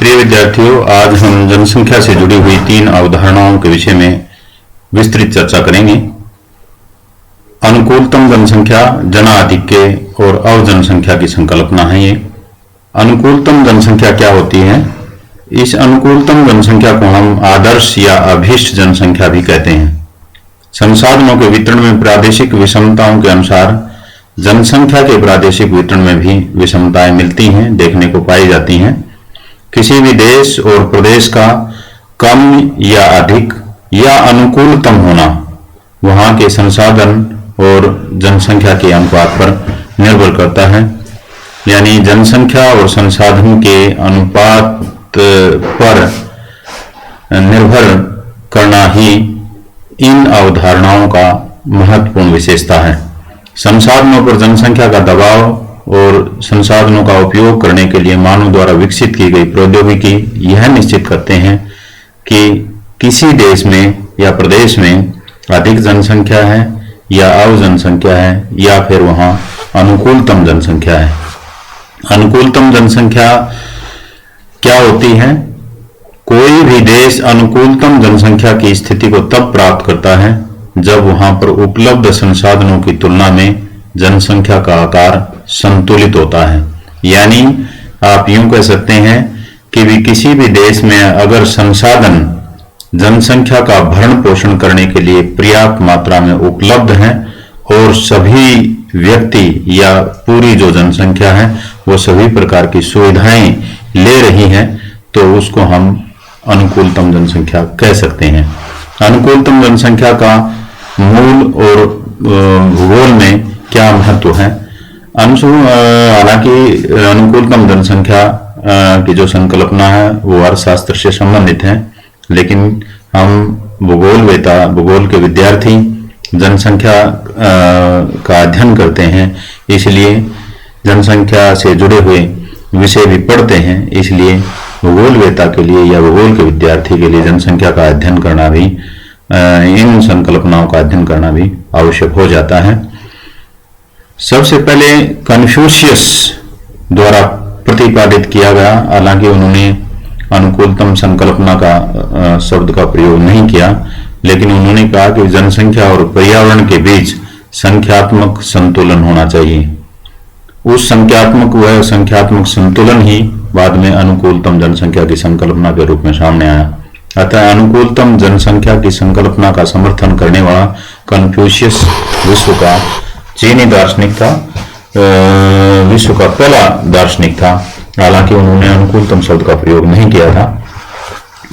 प्रिय विद्यार्थियों, आज हम जनसंख्या से जुड़ी हुई 3 अवधारणाओं के विषय में विस्तृत चर्चा करेंगे। अनुकूलतम जनसंख्या, जनाधिक्य और अवजनसंख्या की संकल्पना है। ये अनुकूलतम जनसंख्या क्या होती है? इस अनुकूलतम जनसंख्या को हम आदर्श या अभीष्ट जनसंख्या भी कहते हैं। संसाधनों के वितरण में प्रादेशिक विषमताओं के अनुसार जनसंख्या के प्रादेशिक वितरण में भी विषमताएं मिलती हैं, देखने को पाई जाती हैं। किसी भी देश और प्रदेश का कम या अधिक या अनुकूलतम होना वहां के संसाधन और जनसंख्या के अनुपात पर निर्भर करता है। यानी जनसंख्या और संसाधन के अनुपात पर निर्भर करना ही इन अवधारणाओं का महत्वपूर्ण विशेषता है। संसाधनों पर जनसंख्या का दबाव और संसाधनों का उपयोग करने के लिए मानव द्वारा विकसित की गई प्रौद्योगिकी यह निश्चित करते हैं कि किसी देश में या प्रदेश में अधिक जनसंख्या है या अवजनसंख्या है या फिर वहां अनुकूलतम जनसंख्या है। अनुकूलतम जनसंख्या क्या होती है? कोई भी देश अनुकूलतम जनसंख्या की स्थिति को तब प्राप्त करता है जब वहां पर उपलब्ध संसाधनों की तुलना में जनसंख्या का आकार संतुलित होता है। यानी आप यूं कह सकते हैं कि भी किसी भी देश में अगर संसाधन जनसंख्या का भरण पोषण करने के लिए पर्याप्त मात्रा में उपलब्ध हैं और सभी व्यक्ति या पूरी जो जनसंख्या है वो सभी प्रकार की सुविधाएं ले रही हैं, तो उसको हम अनुकूलतम जनसंख्या कह सकते हैं। अनुकूलतम जनसंख्या का मूल और भूगोल में क्या महत्व है? हालांकि अनुकूलतम जनसंख्या की जो संकल्पना है वो अर्थशास्त्र से संबंधित है, लेकिन हम भूगोल के विद्यार्थी जनसंख्या का अध्ययन करते हैं, इसलिए जनसंख्या से जुड़े हुए विषय भी पढ़ते हैं। इसलिए भूगोलवेता के लिए या भूगोल के विद्यार्थी के लिए जनसंख्या का अध्ययन करना भी, इन संकल्पनाओं का अध्ययन करना भी आवश्यक हो जाता है। सबसे पहले कन्फ्यूशियस द्वारा प्रतिपादित किया गया, हालांकि उन्होंने अनुकूलतम संकल्पना का शब्द का प्रयोग नहीं किया, लेकिन उन्होंने कहा कि जनसंख्या और पर्यावरण के बीच संख्यात्मक संतुलन होना चाहिए। उस संख्यात्मक संतुलन ही बाद में अनुकूलतम जनसंख्या की संकल्पना के रूप में सामने आया। अतः अनुकूलतम जनसंख्या की संकल्पना का समर्थन करने वाला कन्फ्यूशियस विश्व का चीनी दार्शनिक था, विश्व का पहला दार्शनिक था। हालांकि उन्होंने अनुकूलतम शब्द का प्रयोग नहीं किया था।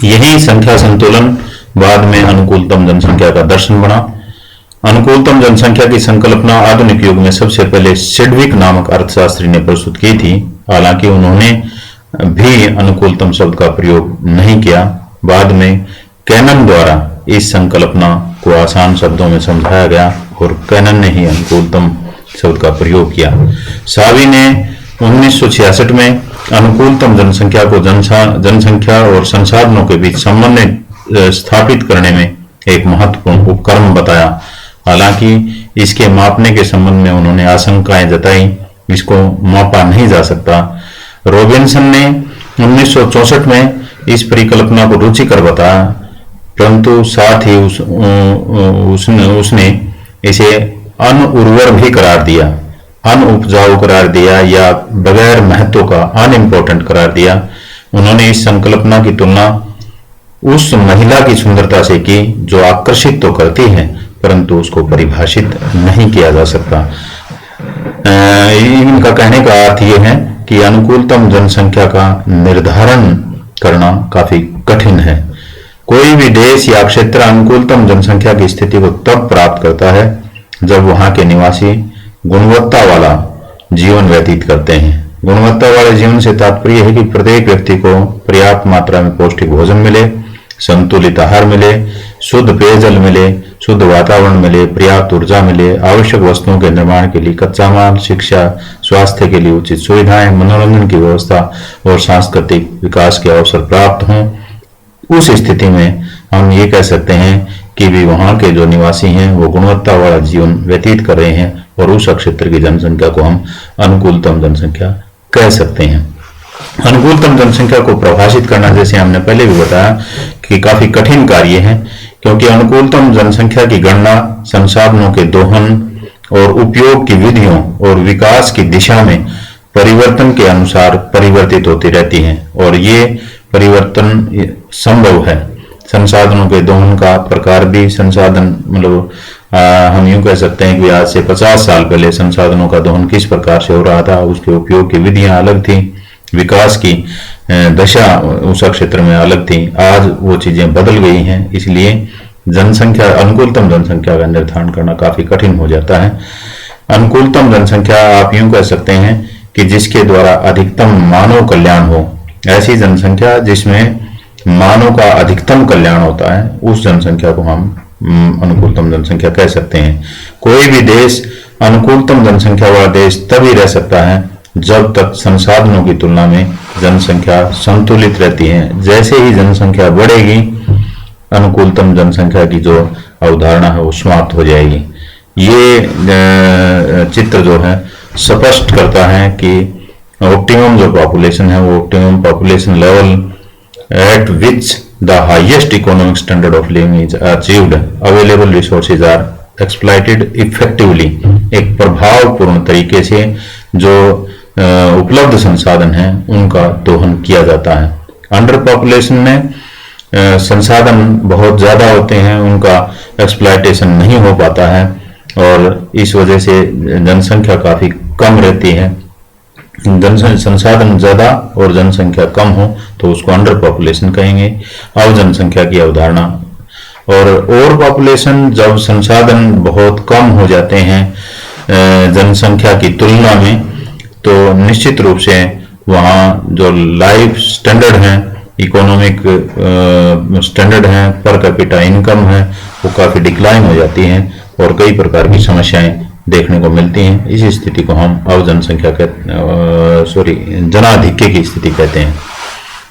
यही संख्या संतुलन बाद में अनुकूलतम जनसंख्या का दर्शन बना। अनुकूलतम जनसंख्या की संकल्पना आधुनिक युग में सबसे पहले सिडविक नामक अर्थशास्त्री ने प्रस्तुत की थी। हालांकि उन्होंने भी अनुकूलतम शब्द का प्रयोग नहीं किया। बाद में कैनन द्वारा इस संकल्पना को आसान शब्दों में समझाया गया और कैनन ने ही अनुकूलतम शब्द का प्रयोग किया। सावी ने 1966 में अनुकूलतम जनसंख्या को जनसंख्या और संसाधनों के बीच संबंध स्थापित करने में एक महत्वपूर्ण उपकरण बताया। हालांकि इसके मापने के संबंध में उन्होंने आशंकाएं जताई, इसको मापा नहीं जा सकता। रॉबिन्सन ने 1964 में इस परिकल्पना को रुचिकर बताया, परंतु साथ ही उसने इसे अनउर्वर भी करार दिया, अनउपजाऊ करार दिया या बगैर महत्व का अनइम्पोर्टेंट करार दिया। उन्होंने इस संकल्पना की तुलना उस महिला की सुंदरता से की जो आकर्षित तो करती है परंतु उसको परिभाषित नहीं किया जा सकता। इनका कहने का अर्थ यह है कि अनुकूलतम जनसंख्या का निर्धारण करना काफी कठिन है। कोई भी देश या क्षेत्र अनुकूलतम जनसंख्या की स्थिति को तब प्राप्त करता है जब वहां के निवासी गुणवत्ता वाला जीवन व्यतीत करते हैं। गुणवत्ता वाले जीवन से तात्पर्य है कि प्रत्येक व्यक्ति को पर्याप्त मात्रा में पौष्टिक भोजन मिले, संतुलित आहार मिले, शुद्ध पेयजल मिले, शुद्ध वातावरण मिले, पर्याप्त ऊर्जा मिले, आवश्यक वस्तुओं के निर्माण के लिए कच्चा माल, शिक्षा, स्वास्थ्य के लिए उचित सुविधाएं, मनोरंजन की व्यवस्था और सांस्कृतिक विकास के अवसर प्राप्त हों। उस स्थिति में हम ये कह सकते हैं कि भी वहां के जो निवासी हैं वो गुणवत्ता वाला जीवन व्यतीत कर रहे हैं और उस क्षेत्र की जनसंख्या को हम अनुकूलतम जनसंख्या कह सकते हैं। अनुकूलतम जनसंख्या को परिभाषित करना, जैसे हमने पहले भी बताया, कि काफी कठिन कार्य है, क्योंकि अनुकूलतम जनसंख्या की गणना संसाधनों के दोहन और उपयोग की विधियों और विकास की दिशा में परिवर्तन के अनुसार परिवर्तित होती रहती है, और ये परिवर्तन संभव है। संसाधनों के दोहन का प्रकार भी, संसाधन मतलब हम यूं कह सकते हैं कि आज से 50 साल पहले संसाधनों का दोहन किस प्रकार से हो रहा था, उसके उपयोग की विधियां अलग थी, विकास की दशा उस क्षेत्र में अलग थी। आज वो चीजें बदल गई हैं, इसलिए जनसंख्या, अनुकूलतम जनसंख्या का निर्धारण करना काफी कठिन हो जाता है। अनुकूलतम जनसंख्या आप यूं कह सकते हैं कि जिसके द्वारा अधिकतम मानव कल्याण हो, ऐसी जनसंख्या जिसमें मानव का अधिकतम कल्याण होता है, उस जनसंख्या को हम अनुकूलतम जनसंख्या कह सकते हैं। कोई भी देश अनुकूलतम जनसंख्या वाला देश तभी रह सकता है जब तक संसाधनों की तुलना में जनसंख्या संतुलित रहती है। जैसे ही जनसंख्या बढ़ेगी, अनुकूलतम जनसंख्या की जो अवधारणा है वो समाप्त हो जाएगी। ये चित्र जो है स्पष्ट करता है कि ऑप्टिमम जो पॉपुलेशन है, वो optimum population level at which the highest economic standard of living is achieved, available resources are exploited effectively। एक प्रभावपूर्ण तरीके से जो उपलब्ध संसाधन हैं उनका दोहन किया जाता है। अंडर पॉपुलेशन में संसाधन बहुत ज्यादा होते हैं, उनका एक्सप्लॉयटेशन नहीं हो पाता है, और इस वजह से जनसंख्या काफी कम रहती है। संसाधन ज्यादा और जनसंख्या कम हो तो उसको अंडर पॉपुलेशन कहेंगे। अब जनसंख्या की अवधारणा, और ओवर पॉपुलेशन जब संसाधन बहुत कम हो जाते हैं जनसंख्या की तुलना में, तो निश्चित रूप से वहाँ जो लाइफ स्टैंडर्ड है, इकोनॉमिक स्टैंडर्ड है, पर कैपिटा इनकम है, वो काफी डिक्लाइन हो जाती है और कई प्रकार की समस्याएं देखने को मिलती हैं। इस स्थिति को हम जनसंख्या जनाधिक्य की स्थिति कहते हैं।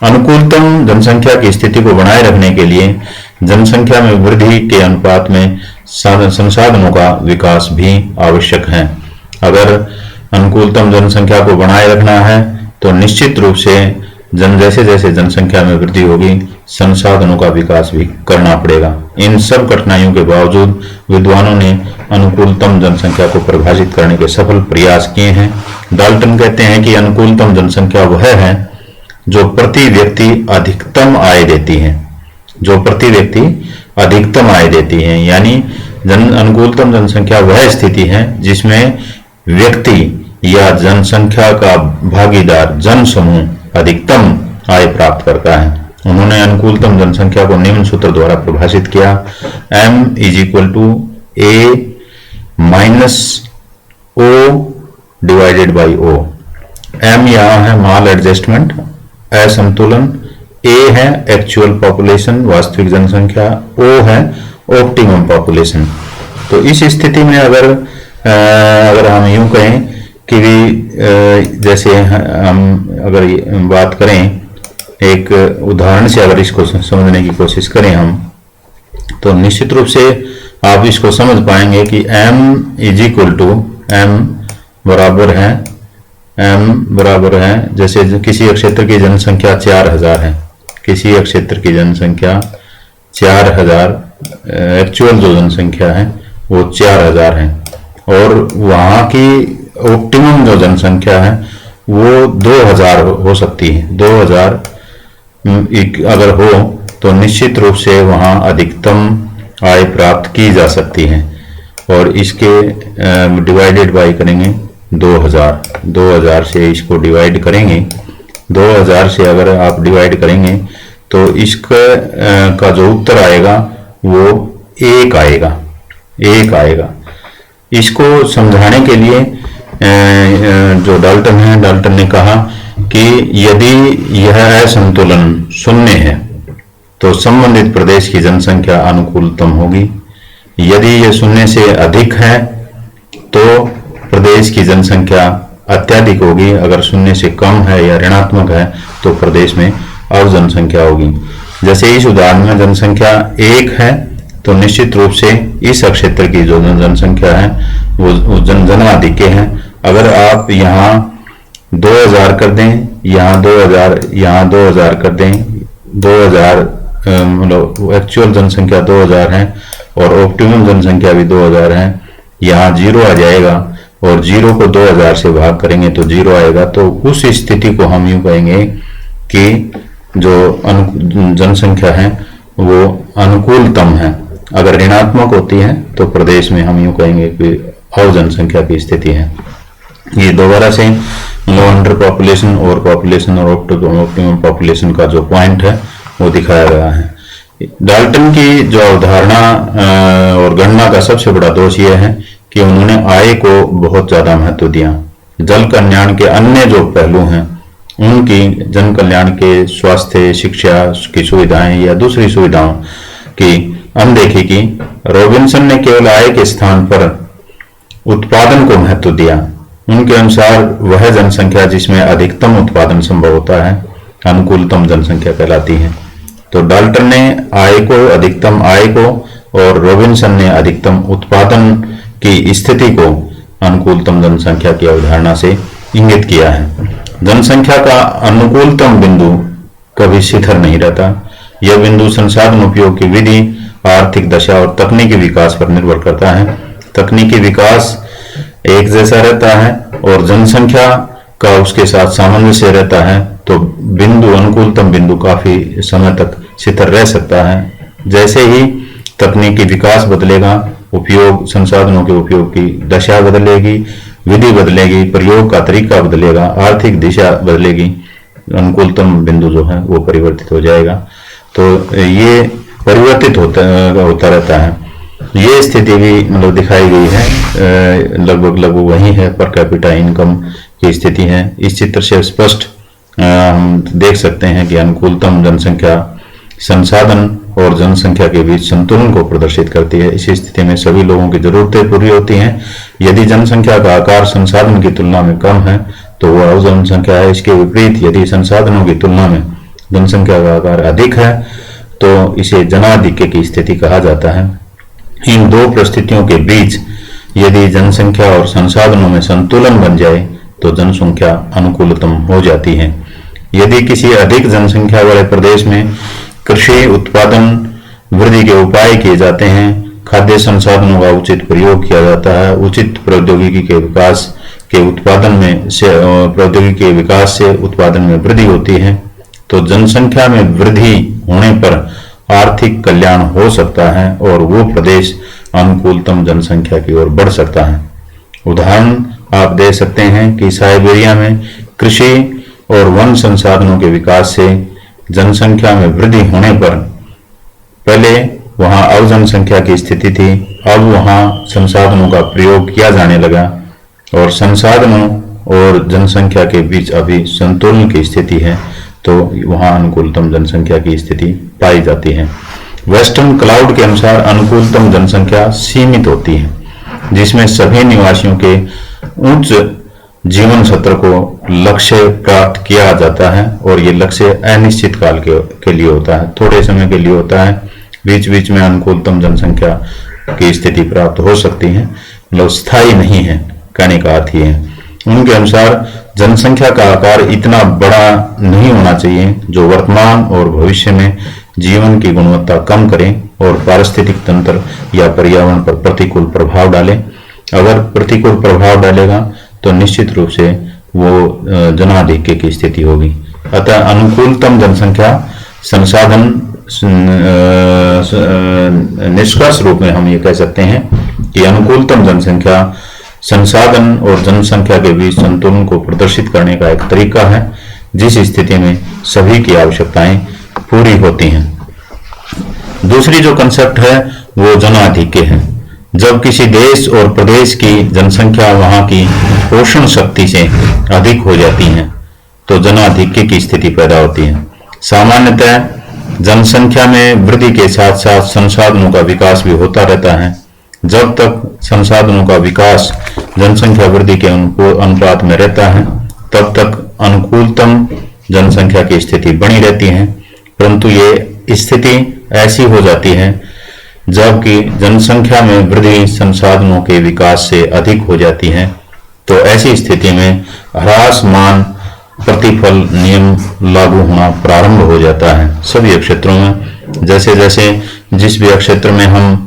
अनुकूलतम जनसंख्या की स्थिति को बनाए रखने के लिए जनसंख्या में वृद्धि के अनुपात में संसाधनों का विकास भी आवश्यक है। अगर अनुकूलतम जनसंख्या को बनाए रखना है तो निश्चित रूप से जैसे जैसे जनसंख्या में वृद्धि होगी, संसाधनों का विकास भी करना पड़ेगा। इन सब कठिनाइयों के बावजूद विद्वानों ने अनुकूलतम जनसंख्या को परिभाषित करने के सफल प्रयास किए हैं। डाल्टन कहते हैं कि अनुकूलतम जनसंख्या वह है जो प्रति व्यक्ति अधिकतम आय देती है, जो प्रति व्यक्ति अधिकतम आय देती है। यानी अनुकूलतम जनसंख्या वह स्थिति है जिसमें व्यक्ति या जनसंख्या का भागीदार जन समूह अधिकतम आय प्राप्त करता है। उन्होंने अनुकूलतम जनसंख्या को निम्न सूत्र द्वारा परिभाषित किया: M = A - O / O। M यहाँ है माल एडजस्टमेंट, असंतुलन, A है एक्चुअल पॉपुलेशन, वास्तविक जनसंख्या, O है ऑप्टिमम पॉपुलेशन। तो इस स्थिति में अगर हम यूं कहें कि जैसे हम अगर बात करें, एक उदाहरण से अगर इसको समझने की कोशिश करें हम, तो निश्चित रूप से आप इसको समझ पाएंगे कि M बराबर है जैसे किसी एक क्षेत्र की जनसंख्या 4000 है, किसी एक क्षेत्र की जनसंख्या 4000, एक्चुअल जो जनसंख्या है वो 4000 है, और वहाँ की ऑप्टिमम जो जनसंख्या है वो 2000 हो सकती है। 2000 अगर हो तो निश्चित रूप से वहाँ अधिकतम आय प्राप्त की जा सकती है, और इसके डिवाइडेड बाय करेंगे 2000 से इसको डिवाइड करेंगे। 2000 से अगर आप डिवाइड करेंगे तो इसका का जो उत्तर आएगा वो 1 आएगा। इसको समझाने के लिए जो डाल्टन है, डाल्टन ने कहा कि यदि यह असंतुलन शून्य है तो संबंधित प्रदेश की जनसंख्या अनुकूलतम होगी। यदि यह शून्य से अधिक है तो प्रदेश की जनसंख्या अत्यधिक होगी। अगर शून्य से कम है या ऋणात्मक है तो प्रदेश में और जनसंख्या होगी। जैसे इस उदाहरण में जनसंख्या 1 है तो निश्चित रूप से इस क्षेत्र की जो जनसंख्या है वो जनाधिक्य है। अगर आप यहाँ 2000 कर दें, यहाँ 2000, यहाँ 2000 कर दें, 2000 मतलब एक्चुअल जनसंख्या 2000 है और ऑप्टिमम जनसंख्या भी 2000 है। यहाँ 0 आ जाएगा और 0 को 2000 से भाग करेंगे तो 0 आएगा। तो उस स्थिति को हम यूं कहेंगे कि जो जनसंख्या है वो अनुकूलतम है। अगर ऋणात्मक होती है तो प्रदेश में हम यूं कहेंगे कि अव जनसंख्या की स्थिति है। ये दोबारा से लो अंडर पॉपुलेशन, ओवर पॉपुलेशन और ऑप्टिमम पॉपुलेशन का जो पॉइंट है वो दिखाया गया है। डाल्टन की जो अवधारणा और गणना का सबसे बड़ा दोष यह है कि उन्होंने आय को बहुत ज्यादा महत्व दिया। जल कल्याण के अन्य जो पहलू हैं उनकी, जन कल्याण के स्वास्थ्य, शिक्षा की सुविधाएं या दूसरी सुविधाओं की अनदेखी की। रॉबिन्सन ने केवल आय के स्थान पर उत्पादन को महत्व दिया। उनके अनुसार वह जनसंख्या जिसमें अधिकतम उत्पादन संभव होता है अनुकूलतम जनसंख्या कहलाती है। तो डाल्टन ने आय को, अधिकतम आय को, और रॉबिन्सन ने अधिकतम उत्पादन की स्थिति को अनुकूलतम जनसंख्या की अवधारणा से इंगित किया है। जनसंख्या का अनुकूलतम बिंदु कभी शिथिर नहीं रहता। यह बिंदु संसाधन उपयोग की विधि, आर्थिक दशा और तकनीकी विकास पर निर्भर करता है। तकनीकी विकास एक जैसा रहता है और जनसंख्या का उसके साथ सामंजस्य रहता है तो बिंदु, अनुकूलतम बिंदु काफी समय तक शिथिर रह सकता है। जैसे ही तकनीकी विकास बदलेगा, उपयोग, संसाधनों के उपयोग की दशा बदलेगी, विधि बदलेगी, प्रयोग का तरीका बदलेगा, आर्थिक दिशा बदलेगी, अनुकूलतम बिंदु जो है वो परिवर्तित हो जाएगा। तो ये परिवर्तित होता रहता है। ये स्थिति भी मतलब दिखाई गई है, लगभग वही है, पर कैपिटा इनकम की स्थिति है। इस चित्र से स्पष्ट हम देख सकते हैं कि अनुकूलतम जनसंख्या संसाधन और जनसंख्या के बीच संतुलन को प्रदर्शित करती है। इस स्थिति में सभी लोगों की जरूरतें पूरी होती हैं। यदि जनसंख्या का आकार संसाधन की तुलना में कम है तो वह अव जनसंख्या है। इसके विपरीत यदि संसाधनों की तुलना में जनसंख्या का आकार अधिक है तो इसे जनाधिक्य की स्थिति कहा जाता है। इन दो परिस्थितियों के बीच यदि जनसंख्या और संसाधनों में संतुलन बन जाए तो जनसंख्या अनुकूलतम हो जाती है। यदि किसी अधिक जनसंख्या वाले प्रदेश में कृषि उत्पादन वृद्धि के उपाय किए जाते हैं, खाद्य संसाधनों का उचित प्रयोग किया जाता है, उचित प्रौद्योगिकी के विकास के उत्पादन में से प्रौद्योगिकी के विकास से उत्पादन में वृद्धि होती है, तो जनसंख्या में वृद्धि होने पर आर्थिक कल्याण हो सकता है और वो प्रदेश अनुकूलतम जनसंख्या की ओर बढ़ सकता है। उदाहरण आप दे सकते हैं कि साइबेरिया में कृषि और वन संसाधनों के विकास से जनसंख्या में वृद्धि होने पर पहले वहां अव जनसंख्या की स्थिति थी, अब वहां संसाधनों का प्रयोग किया जाने लगा और संसाधनों और जनसंख्या के बीच अभी संतुलन की स्थिति है, तो वहां अनुकूलतम जनसंख्या की स्थिति पाई जाती है। वेस्टर्न क्लाउड के अनुसार अनुकूलतम जनसंख्या सीमित होती है जिसमें सभी निवासियों के उच्च जीवन सत्र को लक्ष्य प्राप्त किया जाता है और ये लक्ष्य अनिश्चित काल के लिए होता है, थोड़े समय के लिए होता है। बीच बीच में अनुकूलतम जनसंख्या की स्थिति प्राप्त हो सकती है, मतलब स्थायी नहीं है, कहने का अर्थ ये है। उनके अनुसार जनसंख्या का आकार इतना बड़ा नहीं होना चाहिए जो वर्तमान और भविष्य में जीवन की गुणवत्ता कम करे और पारिस्थितिक तंत्र या पर्यावरण पर प्रतिकूल प्रभाव डाले। अगर प्रतिकूल प्रभाव डालेगा तो निश्चित रूप से वो जनाधिक्य की स्थिति होगी। अतः अनुकूलतम जनसंख्या संसाधन, निष्कर्ष रूप में हम ये कह सकते हैं कि अनुकूलतम जनसंख्या संसाधन और जनसंख्या के बीच संतुलन को प्रदर्शित करने का एक तरीका है जिस स्थिति में सभी की आवश्यकताएं पूरी होती हैं। दूसरी जो कंसेप्ट है वो जनाधिक्य है। जब किसी देश और प्रदेश की जनसंख्या वहां की पोषण शक्ति से अधिक हो जाती है तो जनाधिक्य की स्थिति पैदा होती है। सामान्यतः जनसंख्या में वृद्धि के साथ साथ संसाधनों का विकास भी होता रहता है। जब तक संसाधनों का विकास जनसंख्या वृद्धि के अनुपात में रहता है तब तक अनुकूलतम जनसंख्या की स्थिति बनी रहती है, परंतु ये स्थिति ऐसी हो जाती है जबकि जनसंख्या में वृद्धि संसाधनों के विकास से अधिक हो जाती है तो ऐसी स्थिति में ह्रासमान प्रतिफल नियम लागू होना प्रारंभ हो जाता है सभी क्षेत्रों में। जैसे जैसे जिस भी क्षेत्र में हम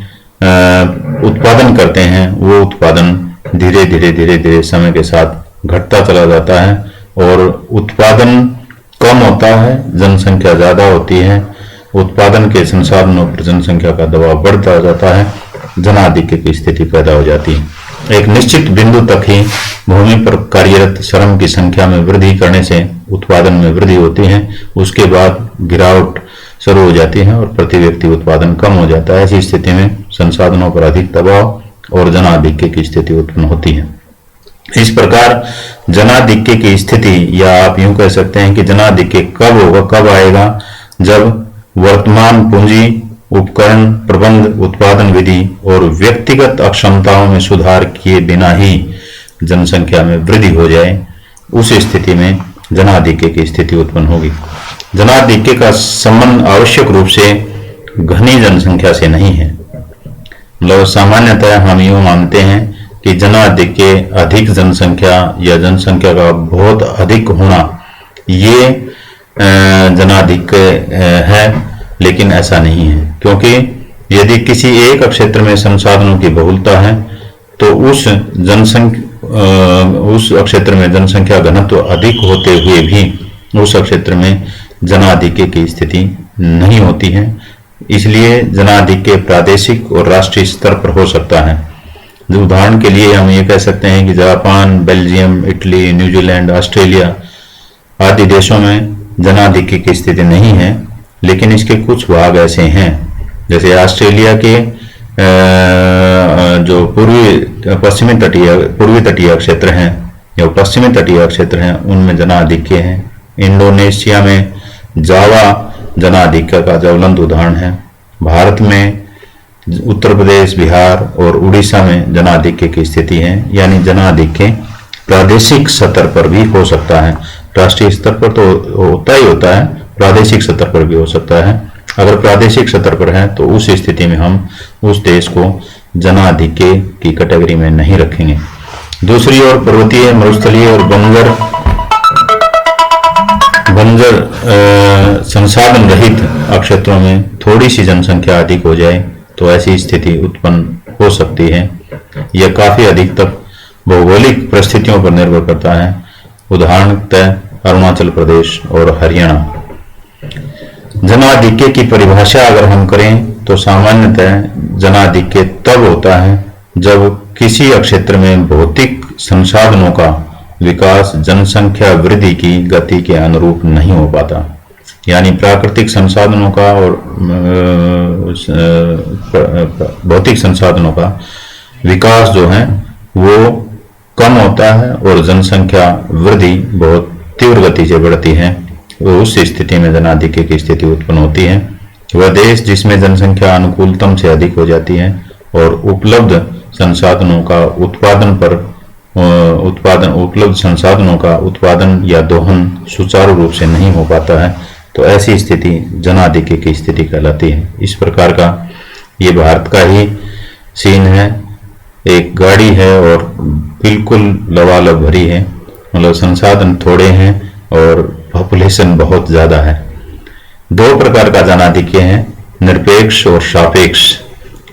उत्पादन करते हैं वो उत्पादन धीरे धीरे समय के साथ घटता चला जाता है और उत्पादन कम होता है, जनसंख्या ज्यादा होती है, उत्पादन के संसाधनों पर जनसंख्या का दबाव बढ़ता जाता है, जनाधिक्य की स्थिति पैदा हो जाती है। एक निश्चित बिंदु तक ही भूमि पर कार्यरत श्रम की संख्या में वृद्धि करने से उत्पादन में वृद्धि होती है, उसके बाद गिरावट शुरू हो जाती है और प्रति व्यक्ति उत्पादन कम हो जाता है। ऐसी स्थिति में संसाधनों पर अधिक दबाव और जनाधिक्य की स्थिति उत्पन्न होती है। इस प्रकार जनाधिक्य की स्थिति, या आप यूं कह सकते हैं कि जनाधिक्य कब होगा, कब आएगा, जब वर्तमान पूंजी, उपकरण, प्रबंध, उत्पादन विधि और व्यक्तिगत अक्षमताओं में सुधार किए बिना ही जनसंख्या में वृद्धि हो जाए। उस स्थिति में जनाधिक्य की स्थिति उत्पन्न होगी। जनाधिक्य का संबंध आवश्यक रूप से घनी जनसंख्या से नहीं है। मतलब सामान्यतः हम यूं मानते हैं कि जनाधिक्य अधिक जनसंख्या या जनसंख्या का बहुत अधिक होना ये जनाधिक्य है, लेकिन ऐसा नहीं है, क्योंकि यदि किसी एक क्षेत्र में संसाधनों की बहुलता है तो उस क्षेत्र में जनसंख्या घनत्व अधिक होते हुए भी उस क्षेत्र में जनाधिक्य की स्थिति नहीं होती है। इसलिए जनाधिक्य प्रादेशिक और राष्ट्रीय स्तर पर हो सकता है। उदाहरण के लिए हम ये कह सकते हैं कि Japan, Belgium, Italy, New Zealand, Australia आदि देशों में जनाधिक्य की स्थिति नहीं है, लेकिन इसके कुछ भाग ऐसे हैं, जैसे ऑस्ट्रेलिया के जो पूर्वी तटीय क्षेत्र हैं या पश्चिमी तटीय क्षेत्र हैं उनमें जनाधिक्य है। इंडोनेशिया में जावा जनाधिक्य का ज्वलंत उदाहरण है। भारत में उत्तर प्रदेश, बिहार और उड़ीसा में जनाधिक्य की स्थिति है। यानी जनाधिक्य प्रादेशिक स्तर पर भी हो सकता है, राष्ट्रीय स्तर पर तो होता ही होता है, प्रादेशिक स्तर पर भी हो सकता है। अगर प्रादेशिक स्तर पर है तो उस स्थिति में हम उस देश को जनाधिक्य की कैटेगरी में नहीं रखेंगे। दूसरी ओर पर्वतीय, मरुस्थलीय और बंजर संसाधन रहित क्षेत्रों में थोड़ी सी जनसंख्या अधिक हो जाए तो ऐसी स्थिति उत्पन्न हो सकती है। यह काफी अधिक तक भौगोलिक परिस्थितियों पर निर्भर करता है, उदाहरणतः अरुणाचल प्रदेश और हरियाणा। जनाधिक्य की परिभाषा अगर हम करें तो सामान्यतः जनाधिक्य तब होता है जब किसी क्षेत्र में भौतिक संसाधनों का विकास जनसंख्या वृद्धि की गति के अनुरूप नहीं हो पाता। यानी प्राकृतिक संसाधनों का और भौतिक संसाधनों का विकास जो है वो कम होता है और जनसंख्या वृद्धि बहुत तीव्र गति से बढ़ती है। तो उस स्थिति में जनाधिक्य की स्थिति उत्पन्न होती है। वह देश जिसमें जनसंख्या अनुकूलतम से अधिक हो जाती है और उपलब्ध संसाधनों का उत्पादन या दोहन सुचारू रूप से नहीं हो पाता है, तो ऐसी स्थिति जनाधिक्य की स्थिति कहलाती है। इस प्रकार का ये भारत का ही सीन है। एक गाड़ी है और बिल्कुल लबालब भरी है, मतलब संसाधन थोड़े हैं और पॉपुलेशन बहुत ज्यादा है। दो प्रकार का जनाधिक्य है, निरपेक्ष और सापेक्ष।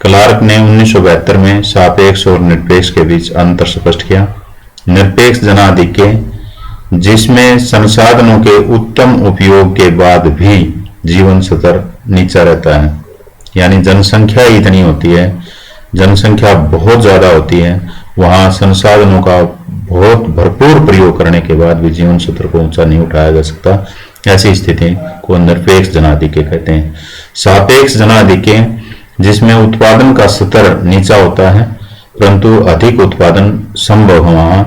क्लार्क ने 1972 में सापेक्ष और निरपेक्ष के बीच अंतर स्पष्ट किया। निरपेक्ष जनाधिक्य जिसमें संसाधनों के उत्तम उपयोग के बाद भी जीवन स्तर नीचा रहता है, यानी जनसंख्या इतनी होती है, जनसंख्या बहुत ज्यादा होती है, वहां संसाधनों का बहुत भरपूर प्रयोग करने के बाद भी जीवन स्तर को ऊंचा नहीं उठाया जा सकता। ऐसी स्थिति को निरपेक्ष जनाधिक्य कहते हैं। सापेक्ष जनाधिक्य जिसमें उत्पादन का स्तर नीचा होता है परंतु अधिक उत्पादन संभव है,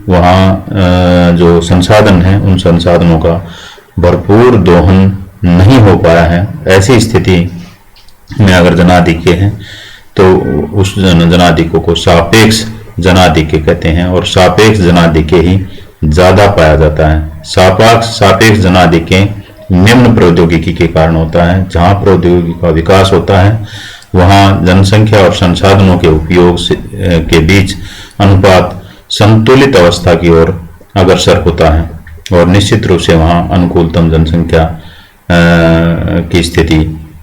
वहां जो संसाधन है उन संसाधनों का भरपूर दोहन नहीं हो पाया है। ऐसी स्थिति में अगर जनाधिक्य है तो उस जनाधिक्य को सापेक्ष जनाधिक्य कहते हैं और सापेक्ष जनाधिक्य ही ज्यादा पाया जाता है। सापेक्ष जनाधिक्य निम्न प्रौद्योगिकी के कारण होता है। जहां प्रौद्योगिकी का विकास होता है वहां जनसंख्या और संसाधनों के उपयोग के बीच अनुपात संतुलित अवस्था की ओर अग्रसर होता है और निश्चित रूप से वहां अनुकूलतम जनसंख्या की स्थिति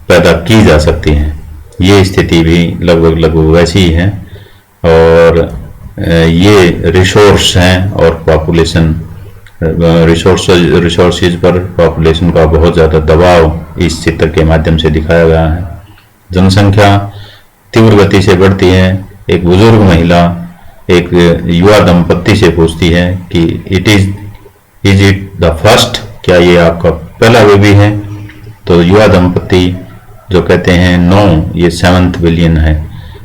पैदा की जा सकती है। ये स्थिति भी लगभग वैसी ही है और ये रिसोर्स हैं और पॉपुलेशन रिसोर्सेज पर पॉपुलेशन का बहुत ज़्यादा दबाव इस चित्र के माध्यम से दिखाया गया है। जनसंख्या तीव्र गति से बढ़ती है। एक बुजुर्ग महिला एक युवा दंपत्ति से पूछती है कि इज इट द फर्स्ट, क्या ये आपका पहला बेबी है? तो युवा दंपत्ति जो कहते हैं नो, ये 7th बिलियन है,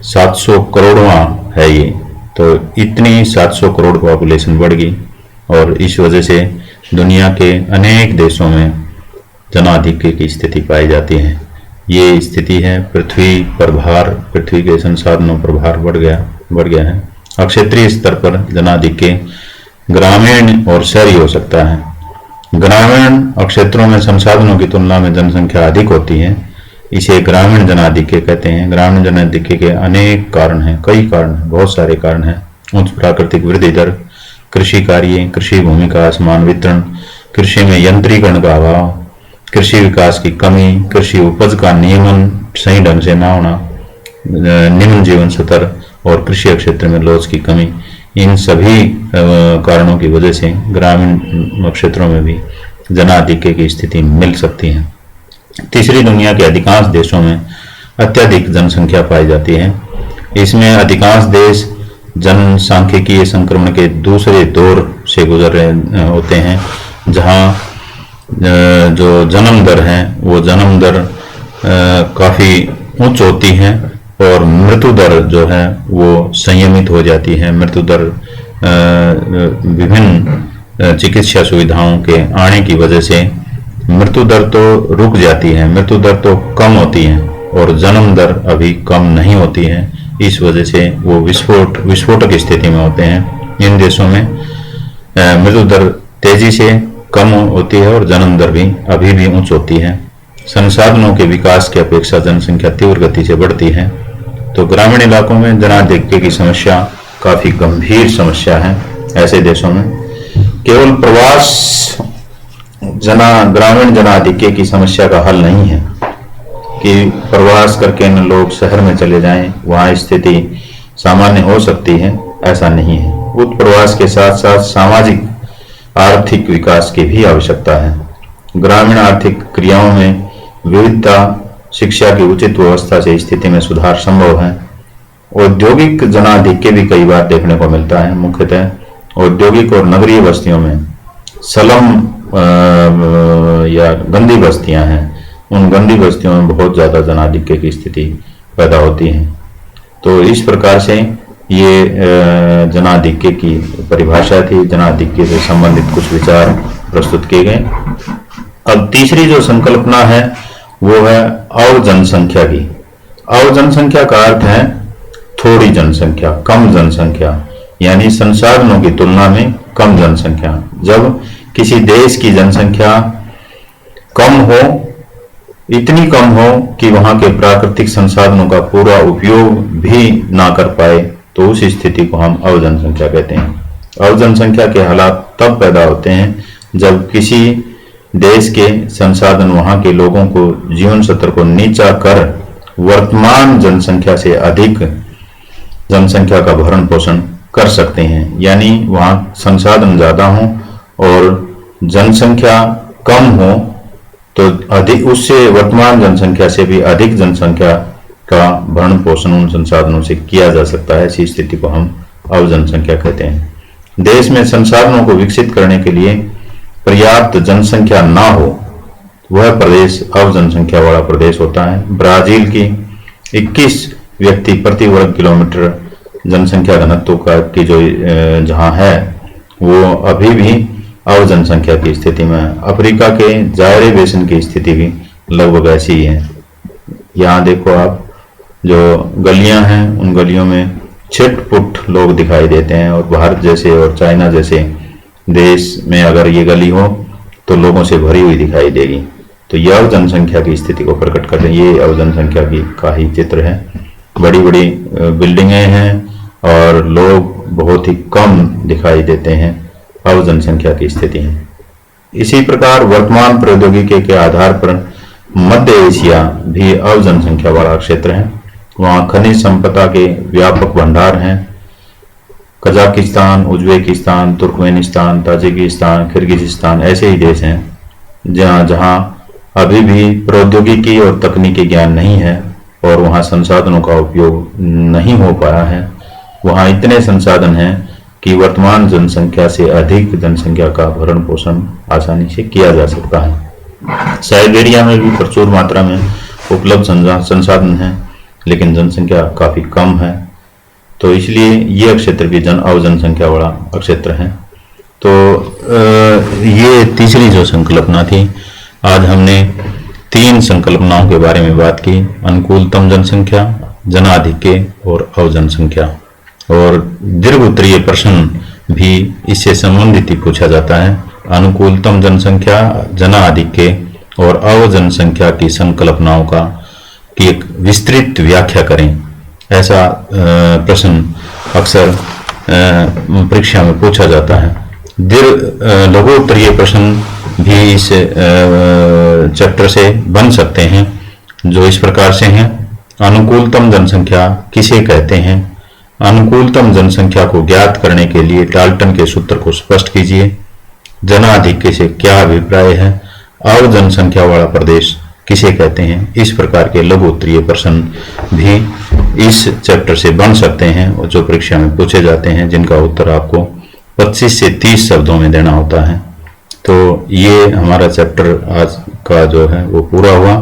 700 करोड़वां है ये। तो इतनी 700 करोड़ पॉपुलेशन बढ़ गई और इस वजह से दुनिया के अनेक देशों में जनाधिक्य की स्थिति पाई जाती है। ये स्थिति है पृथ्वी पर भार, पृथ्वी के संसाधनों पर भार बढ़ गया है। अब क्षेत्रीय स्तर पर जनाधिक्य ग्रामीण और शहरी हो सकता है। ग्रामीण और क्षेत्रों में संसाधनों की तुलना में जनसंख्या अधिक होती है, इसे ग्रामीण जनाधिक्य कहते हैं। ग्रामीण जनाधिक्य के अनेक कारण हैं, कई कारण हैं, बहुत सारे कारण हैं। उच्च प्राकृतिक वृद्धि दर, कृषि कार्य, कृषि भूमि का असमान वितरण, कृषि में यंत्रीकरण का अभाव, कृषि विकास की कमी, कृषि उपज का नियमन सही ढंग से न होना, निम्न जीवन स्तर और कृषि क्षेत्र में लोच की कमी, इन सभी कारणों की वजह से ग्रामीण क्षेत्रों में भी जनाधिक्य की स्थिति मिल सकती है। तीसरी, दुनिया के अधिकांश देशों में अत्यधिक जनसंख्या पाई जाती है। इसमें अधिकांश देश जनसांख्यिकीय संक्रमण के दूसरे दौर से गुजर रहे होते हैं, जहां जो जन्म दर है वो जन्म दर काफी उच्च होती है और मृत्यु दर जो है वो संयमित हो जाती है। मृत्यु दर विभिन्न चिकित्सा सुविधाओं के आने की वजह से मृत्यु दर तो रुक जाती है, मृत्यु दर तो कम होती है और जन्म दर अभी कम नहीं होती है। इस वजह से वो विस्फोटक स्थिति में होते हैं। इन देशों में मृत्यु दर तेजी से कम होती है और जन्म दर भी अभी भी उच्च होती है। संसाधनों के विकास की अपेक्षा जनसंख्या तीव्र गति से बढ़ती है। तो ग्रामीण इलाकों में जनाधिक्य की समस्या काफी गंभीर समस्या है। ऐसे देशों में केवल प्रवास ग्रामीण जनाधिक्य की समस्या का हल नहीं है कि प्रवास करके न लोग शहर में चले जाएं, वहां स्थिति सामान्य हो सकती है, ऐसा नहीं है। उत प्रवास के साथ साथ सामाजिक आर्थिक विकास की भी आवश्यकता है। ग्रामीण आर्थिक क्रियाओं में विविधता, शिक्षा की उचित व्यवस्था से स्थिति में सुधार संभव है। औद्योगिक जनाधिक्य भी कई बार देखने को मिलता है। मुख्यतः औद्योगिक और नगरीय बस्तियों में स्लम या गंदी बस्तियां हैं, उन गंदी बस्तियों में बहुत ज्यादा जनाधिक्य की स्थिति पैदा होती है। तो इस प्रकार से ये जनाधिक्य की परिभाषा थी। जनाधिक्य से संबंधित कुछ विचार प्रस्तुत किए गए। अब तीसरी जो संकल्पना है वो है अवजनसंख्या की। अवजनसंख्या का अर्थ है थोड़ी जनसंख्या, कम जनसंख्या, यानी संसाधनों की तुलना में कम जनसंख्या। जब किसी देश की जनसंख्या कम हो, इतनी कम हो कि वहां के प्राकृतिक संसाधनों का पूरा उपयोग भी ना कर पाए, तो उस स्थिति को हम अवजनसंख्या कहते हैं। अवजनसंख्या के हालात तब पैदा होते हैं जब किसी देश के संसाधन वहां के लोगों को जीवन स्तर को नीचा कर वर्तमान जनसंख्या से अधिक जनसंख्या का भरण पोषण कर सकते हैं। यानी वहां संसाधन ज्यादा हो और जनसंख्या कम हो तो अधिक, उससे वर्तमान जनसंख्या से भी अधिक जनसंख्या का भरण पोषण उन संसाधनों से किया जा सकता है। ऐसी स्थिति को हम अवजनसंख्या कहते हैं। देश में संसाधनों को विकसित करने के लिए पर्याप्त जनसंख्या ना हो, वह प्रदेश अवजनसंख्या वाला प्रदेश होता है। ब्राजील की 21 व्यक्ति प्रति वर्ग किलोमीटर जनसंख्या घनत्व की जो जहां है वो अभी भी अवजनसंख्या की स्थिति में है। अफ्रीका के जायरे बेसिन की स्थिति भी लगभग ऐसी ही है। यहाँ देखो आप, जो गलियां हैं उन गलियों में छिट-पुट लोग दिखाई देते हैं और भारत जैसे और चाइना जैसे देश में अगर ये गली हो तो लोगों से भरी हुई दिखाई देगी। तो यह अवजनसंख्या की स्थिति को प्रकट कर रही है। ये अवजनसंख्या की का ही चित्र है। बड़ी बड़ी बिल्डिंगें हैं और लोग बहुत ही कम दिखाई देते हैं अब जनसंख्या की स्थिति है। इसी प्रकार वर्तमान प्रौद्योगिकी के आधार पर मध्य एशिया भी अब जनसंख्या वाला क्षेत्र है। वहाँ खनिज संपदा के व्यापक भंडार हैं। Kazakhstan, Uzbekistan, Turkmenistan, Tajikistan, Kyrgyzstan ऐसे ही देश हैं जहाँ जहाँ अभी भी प्रौद्योगिकी और तकनीकी ज्ञान नहीं है और वहाँ संसाधनों का उपयोग नहीं हो पाया है। वहाँ इतने संसाधन हैं कि वर्तमान जनसंख्या से अधिक जनसंख्या का भरण पोषण आसानी से किया जा सकता है। साइबेरिया में भी प्रचुर मात्रा में उपलब्ध संसाधन हैं, लेकिन जनसंख्या काफी कम है, तो इसलिए यह क्षेत्र भी जनसंख्या वाला क्षेत्र है। तो ये तीसरी जो संकल्पना थी, आज हमने 3 संकल्पनाओं के बारे में बात की, अनुकूलतम जनसंख्या, जनाधिक्य और अवजनसंख्या। और दीर्घ उत्तरीय प्रश्न भी इससे संबंधित ही पूछा जाता है। अनुकूलतम जनसंख्या, जनाधिक्य और अवजनसंख्या की संकल्पनाओं की एक विस्तृत व्याख्या करें, ऐसा प्रश्न अक्सर परीक्षा में पूछा जाता है। लघु उत्तरीय प्रश्न भी इस चैप्टर से बन सकते हैं, जो इस प्रकार से हैं। अनुकूलतम जनसंख्या किसे कहते हैं? अनुकूलतम जनसंख्या को ज्ञात करने के लिए डाल्टन के सूत्र को स्पष्ट कीजिए। जनाधिक्य से क्या अभिप्राय है? अवजनसंख्या वाला प्रदेश किसे कहते हैं? इस प्रकार के लघु उत्तरीय प्रश्न भी इस चैप्टर से बन सकते हैं और जो परीक्षा में पूछे जाते हैं, जिनका उत्तर आपको 25 से 30 शब्दों में देना होता है। तो ये हमारा चैप्टर आज का जो है वो पूरा हुआ।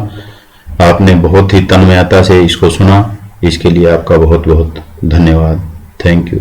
आपने बहुत ही तन्मयता से इसको सुना, इसके लिए आपका बहुत बहुत धन्यवाद। Thank you.